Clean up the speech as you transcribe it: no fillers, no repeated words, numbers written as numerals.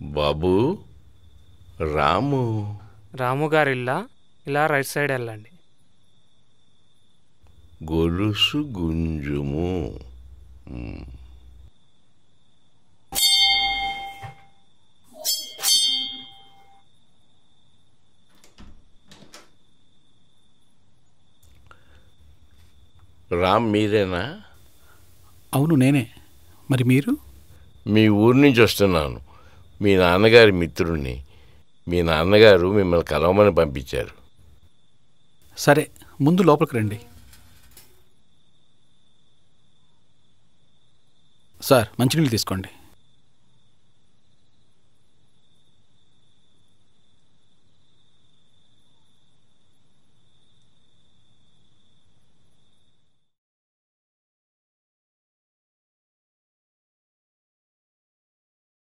బాబు రాము. రాము గారి ఇల్లా? ఇలా రైట్ సైడ్ వెళ్ళండి. గొలుసు గుంజుము. రామ్ మీరేనా? అవును నేనే. మరి మీరు? మీ ఊరి నుంచి వస్తున్నాను. మీ నాన్నగారి మిత్రుడిని. మీ నాన్నగారు మిమ్మల్ని కలవమని పంపించారు. సరే, ముందు లోపలికి రండి. సార్, మంచినీళ్ళు తీసుకోండి.